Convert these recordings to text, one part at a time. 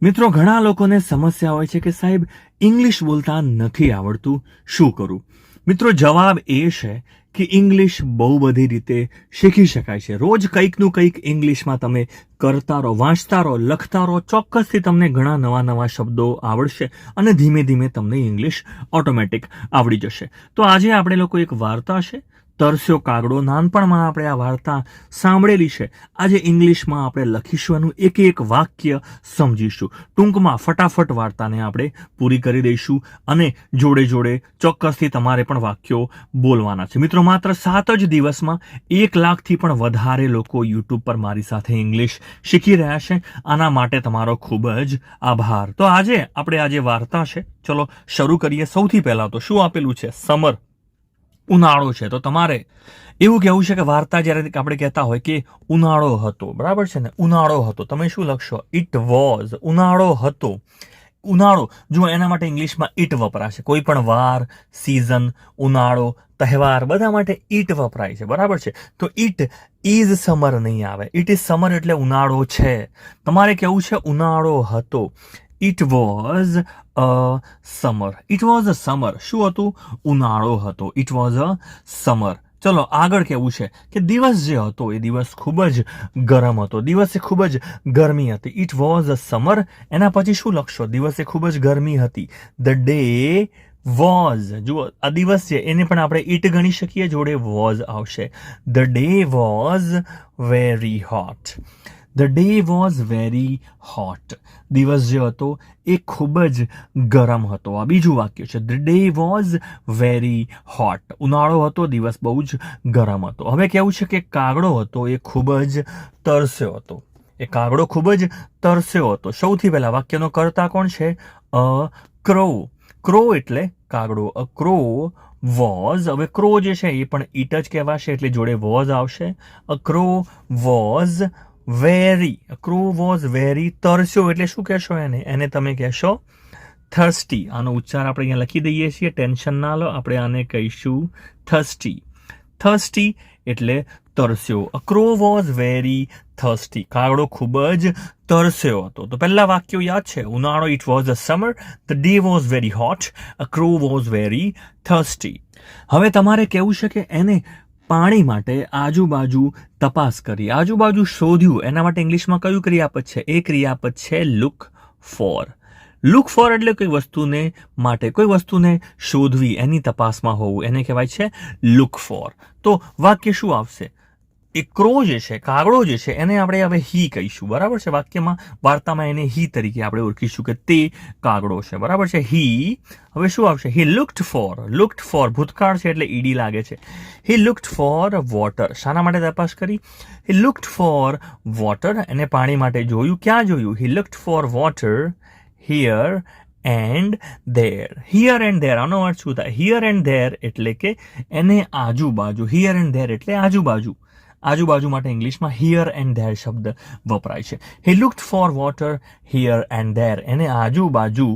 મિત્રો, ઘણા લોકોને સમસ્યા હોય છે કે સાહેબ ઇંગ્લિશ બોલતા નથી આવડતું, શું કરું? મિત્રો, જવાબ એ છે કે ઇંગ્લિશ બહુ બધી રીતે શીખી શકાય છે. રોજ કંઈકનું કંઈક ઇંગ્લિશમાં તમે કરતા રહો, વાંચતા રહો, લખતા રહો, ચોક્કસથી તમને ઘણા નવા નવા શબ્દો આવડશે અને ધીમે ધીમે તમને ઇંગ્લિશ ઓટોમેટિક આવડી જશે. તો આજે આપણે લોકો એક વાર્તા છે, તરસ્યો કાગડો. નાનપણમાં આપણે આ વાર્તા સાંભળેલી છે. આજે ઇંગ્લિશમાં આપણે લખીશું, એનું એક એક વાક્ય સમજીશું. ટૂંકમાં ફટાફટ વાર્તાને આપણે પૂરી કરી દઈશું અને જોડે જોડે ચોક્કસથી તમારે પણ વાક્યો બોલવાના છે. મિત્રો, માત્ર 7 જ દિવસમાં 1 લાખથી પણ વધારે લોકો યુટ્યુબ પર મારી સાથે ઇંગ્લિશ શીખી રહ્યા છે. આના માટે તમારો ખૂબ જ આભાર. તો આજે વાર્તા છે, ચલો શરૂ કરીએ. સૌથી પહેલા તો શું આપેલું છે? સમર, ઉનાળો છે. તો તમારે એવું કહેવું છે કે વાર્તા જ્યારે આપણે કહેતા હોય કે ઉનાળો હતો, બરાબર છે ને? ઉનાળો હતો, તમે શું લખશો? It was. ઉનાળો હતો. ઉનાળો જો એના માટે ઇંગ્લિશમાં ઇટ વપરાશે. કોઈ પણ વાર, સિઝન, ઉનાળો, તહેવાર બધા માટે ઇટ વપરાય છે, બરાબર છે? તો ઇટ ઇઝ સમર નહીં આવે. ઇટ ઇઝ સમર એટલે ઉનાળો છે. તમારે કેવું છે? ઉનાળો હતો. It was a summer. It was a summer. શું હતું? ઉનાળો હતો. It was a summer. ચલો આગળ કેવું છે કે દિવસ જે હતો એ દિવસ ખૂબ જ ગરમ હતો. દિવસે ખૂબ જ ગરમી હતી. It was a summer. એના પછી શું લખશો? દિવસે ખૂબ જ ગરમી હતી. The day was. જુઓ, આ દિવસ છે એને પણ આપણે ઇટ ગણી શકીએ, જોડે વોઝ આવશે. The day was very hot. The day was very hot. દિવસ જે હતો એ ખૂબ જ ગરમ હતો. આ બીજું વાક્ય છે. The day was very hot. ઉનાળો હતો, દિવસ બહુ જ ગરમ હતો. હવે કેવું છે કે કાગડો હતો એ ખૂબ જ તરસ્યો હતો. એ કાગડો ખૂબ જ તરસ્યો હતો. સૌથી પહેલા વાક્યનો કર્તા કોણ છે? A crow. ક્રો એટલે કાગડો. અ ક્રો વોઝ. હવે ક્રો જે છે એ પણ ઇટ જ કહેવાશે એટલે જોડે વોઝ આવશે. A crow was very. Crow was very. તરસ્યો એટલે શું કહેશો એને તમે કહેશો થર્સ્ટી. આનો ઉચ્ચાર આપણે અહીંયા લખી દઈએ છીએ, ટેન્શન ના લો. આપણે આને કહીશું થર્સ્ટી. થર્સ્ટી એટલે તરસ્યો. A crow was very thirsty. કાગડો ખૂબ જ તરસ્યો હતો. તો પહેલા વાક્યો યાદ છે. ઉનાળો, it was a summer. The day was very hot. A crow was very thirsty. હવે તમારે કેવું છે કે એને પાણી માટે આજુબાજુ તપાસ કરી, આજુબાજુ શોધ્યું. એના માટે ઇંગ્લિશમાં કયું ક્રિયાપદ છે? એ ક્રિયાપદ છે લુક ફોર. લુક ફોર એટલે કોઈ વસ્તુને માટે, કોઈ વસ્તુને શોધવી, એની તપાસમાં હોવું, એને કહેવાય છે લુક ફોર. તો વાક્ય શું આવશે? એ ક્રો જે છે, કાગડો જે છે, એને આપણે હવે હી કહીશું, બરાબર છે? વાક્યમાં, વાર્તામાં એને હી તરીકે આપણે ઓળખીશું કે તે કાગડો છે, બરાબર છે? હી. હવે શું આવશે? હી લુક્ડ ફોર. લુક્ડ ફોર ભૂતકાળ છે એટલે ઈડી લાગે છે. He looked for water. શાના માટે તપાસ કરી? He looked for water. એને પાણી માટે જોયું. ક્યાં જોયું? He looked for water here and there. Here and there આનો અર્થ શું થાય? હિયર એન્ડ ધેર એટલે કે એને આજુબાજુ. હિયર એન્ડ ધેર એટલે આજુબાજુ. આજુબાજુ માટે ઇંગ્લિશમાં હિયર એન્ડ ધેર શબ્દ વપરાય છે. He looked for water here and there. એને આજુબાજુ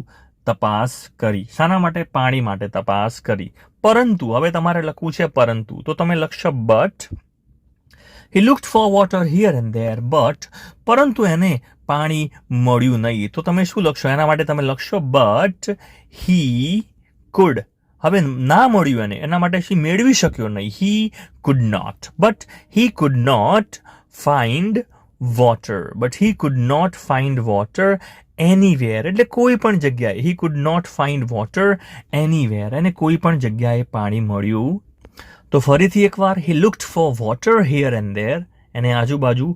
તપાસ કરી. શાના માટે? પાણી માટે તપાસ કરી. પરંતુ હવે તમારે લખવું છે પરંતુ. તો તમે લખશો but. He looked for water here and there but. પરંતુ એને પાણી મળ્યું નહીં. તો તમે શું લખશો? એના માટે તમે લખશો બટ હી કુડ. હવે ના મળ્યું એને, એના માટે શી મેળવી શક્યો નહીં. He could not. But he could not find water. But he could not find water anywhere એટલે કોઈ પણ જગ્યાએ. He could not find water anywhere. એને કોઈ પણ જગ્યાએ પાણી મળ્યું. તો ફરીથી એકવાર, he looked for water here and there. એને આજુબાજુ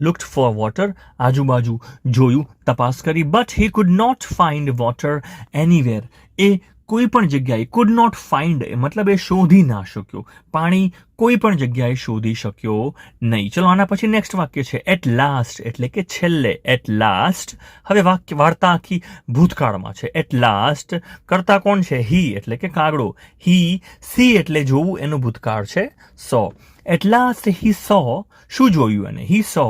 લુક્ડ ફોર વોટર, આજુબાજુ જોયું, તપાસ કરી. But he could not find water anywhere. એ કોઈ પણ જગ્યાએ, કુડ નોટ ફાઇન્ડ મતલબ એ શોધી ના શક્યો. પાણી કોઈ પણ જગ્યાએ શોધી શક્યો નહીં. ચલો આના પછી નેક્સ્ટ વાક્ય છે એટ લાસ્ટ એટલે કે છેલ્લે. At last. હવે વાર્તા આખી ભૂતકાળમાં છે. એટ લાસ્ટ કરતા કોણ છે? હી એટલે કે કાગડો. હી. સી એટલે જોવું, એનું ભૂતકાળ છે સો. એટ લાસ્ટ હી સો. શું જોયું એને? He saw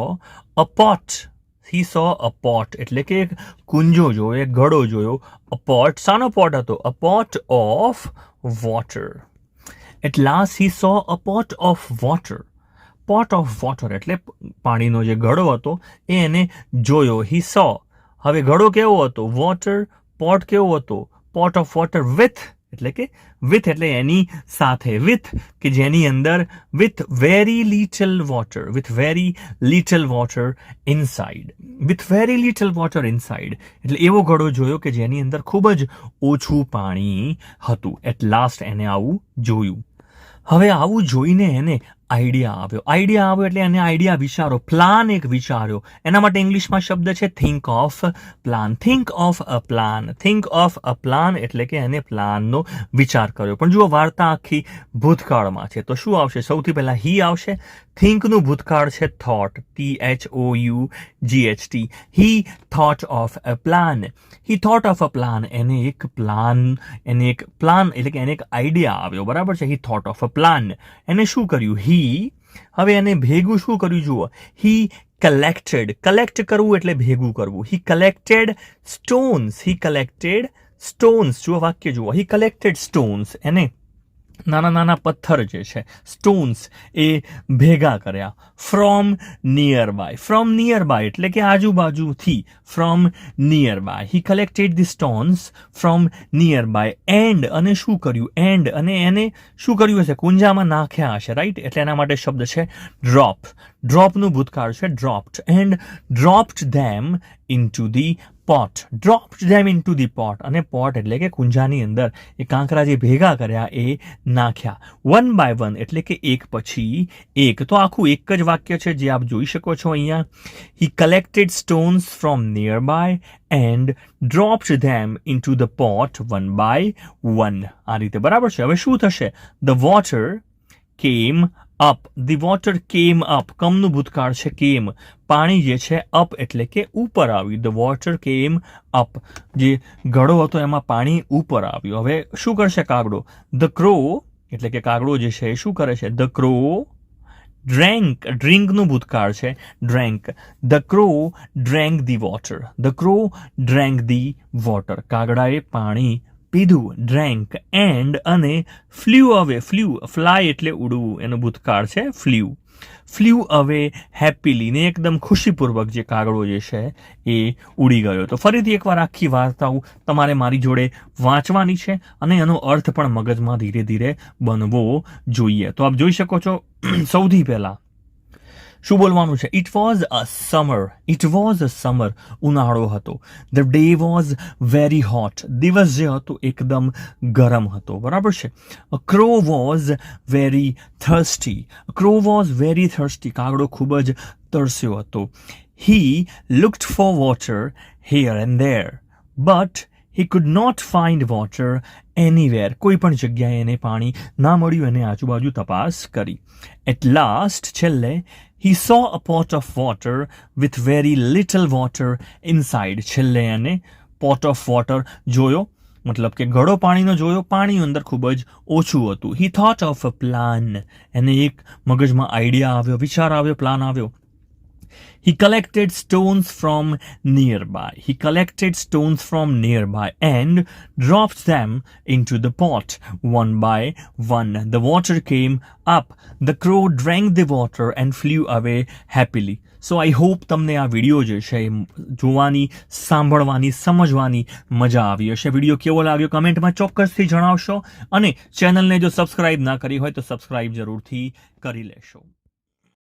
a pot. He saw a pot એટલે કે એક કુંજો જોયો, એક ઘડો જોયો. A pot. શાનો પોટ હતો? A pot of water. At last he saw a pot of water. Pot of water એટલે પાણીનો જે ઘડો હતો એ એને જોયો. He saw. હવે ઘડો કેવો હતો? વોટર. પોટ કેવો હતો? પોટ ઓફ વોટર વિથ, એટલે કે વિથ એટલે એની સાથે, વિથ કે જેની અંદર, with very little water, with very little water inside, with very little water inside એટલે એવો ઘડો જોયો કે જેની અંદર ખૂબ જ ઓછું પાણી હતું. એટ લાસ્ટ એને આવું જોયું. હવે આવું જોઈને એને આઈડિયા આવ્યો એટલે એને આઈડિયા વિચારો, પ્લાન એક વિચાર્યો. એના માટે ઇંગ્લિશમાં શબ્દ છે think of plan. Think of a plan, think of a plan એટલે કે એને પ્લાનનો વિચાર કર્યો. પણ જુઓ, વાર્તા આખી ભૂતકાળમાં છે તો શું આવશે? સૌથી પહેલા હી આવશે. થિંકનું ભૂતકાળ છે thought, THOUGHT. He thought of a plan. He thought of a plan, એને એક પ્લાન એટલે કે એને એક આઈડિયા આવ્યો, બરાબર છે? He thought of a plan. એને શું કર્યું? હવે એને ભેગું શું કર્યું? જુઓ, હી કલેક્ટેડ. કલેક્ટ કરવું એટલે ભેગું કરવું. હી કલેક્ટેડ સ્ટોન્સ. હી કલેક્ટેડ સ્ટોન્સ. જુઓ વાક્ય જુઓ. હી કલેક્ટેડ સ્ટોન્સ. એને નાના નાના પથ્થર જે છે, સ્ટોન્સ, એ ભેગા કર્યા. From nearby. From nearby એટલે કે આજુબાજુથી. From nearby. He collected the stones from nearby. And, અને શું કર્યું? એન્ડ, અને એને શું કર્યું હશે? કુંજામાં નાખ્યા હશે, રાઈટ? એટલે એના માટે શબ્દ છે ડ્રોપ. ડ્રોપનું ભૂતકાળ છે dropped. And dropped them into the pot. Dropped them into the pot. અને પોટ એટલે કે કુંજાની અંદર એ કાંકરા જે ભેગા કર્યા એ નાખ્યા. વન બાય વન એટલે કે એક પછી એક. તો આખું એક જ વાક્ય છે જે આપ જોઈ શકો છો અહીંયા. He collected stones from nearby and dropped them into the pot one by one. આ રીતે બરાબર છે. હવે શું થશે? The water came up. The water came up. કમનું ભૂતકાળ છે કેમ. પાણી જે છે અપ એટલે કે ઉપર આવ્યું. The water came up. જે ઘડો હતો એમાં પાણી ઉપર આવ્યું. હવે શું કરશે કાગડો? ધ ક્રો એટલે કે કાગડો જે છે એ શું કરે છે? The crow drank. ડ્રિંકનું ભૂતકાળ છે drank. The crow drank the water. The crow drank the water. કાગડાએ પાણી પીધું. ડ્રેન્ક. એન્ડ, અને ફ્લ્યુ અવે. ફ્લ્યુ, ફ્લાય એટલે ઉડવું, એનું ભૂતકાળ છે ફ્લ્યુ. ફ્લ્યુ અવે હેપીલી. ને એકદમ ખુશીપૂર્વક જે કાગડો જે છે એ ઉડી ગયો. તો ફરીથી એકવાર આખી વાર્તાઓ તમારે મારી જોડે વાંચવાની છે અને એનો અર્થ પણ મગજમાં ધીરે ધીરે બનવો જોઈએ. તો આપ જોઈ શકો છો, સૌથી પહેલા શું બોલવાનું છે? It was a summer. It was a summer. ઉનાળો હતો. The day was very hot. દિવસ જે હતો એકદમ ગરમ હતો, બરાબર છે? A crow was very thirsty. Crow was very thirsty. કાગડો ખૂબ જ તરસ્યો હતો. He looked for water here and there but he could not find water anywhere. કોઈ પણ જગ્યાએ એને પાણી ના મળ્યું. એને આજુબાજુ તપાસ કરી. At last, છેલ્લે, he saw a pot of water with very little water inside. છેલ્લે એને pot of water જોયો, મતલબ કે ઘડો પાણીનો જોયો. પાણી અંદર ખૂબ જ ઓછું હતું. He thought of a plan. એને એક મગજમાં આઈડિયા આવ્યો, વિચાર આવ્યો, પ્લાન આવ્યો. He collected stones from nearby. He collected stones from nearby and dropped them into the pot one by one. The water came up. The crow drank the water and flew away happily. So I hope તમને આ video જે છે જોવાની, સાંભળવાની, સમજવાની મજા આવી હશે. વિડીયો કેવો લાગ્યો કમેન્ટમાં ચોક્કસથી જણાવશો અને ચેનલને જો સબસ્ક્રાઇબ ના કરી હોય તો સબસ્ક્રાઇબ જરૂરથી કરી લેશો.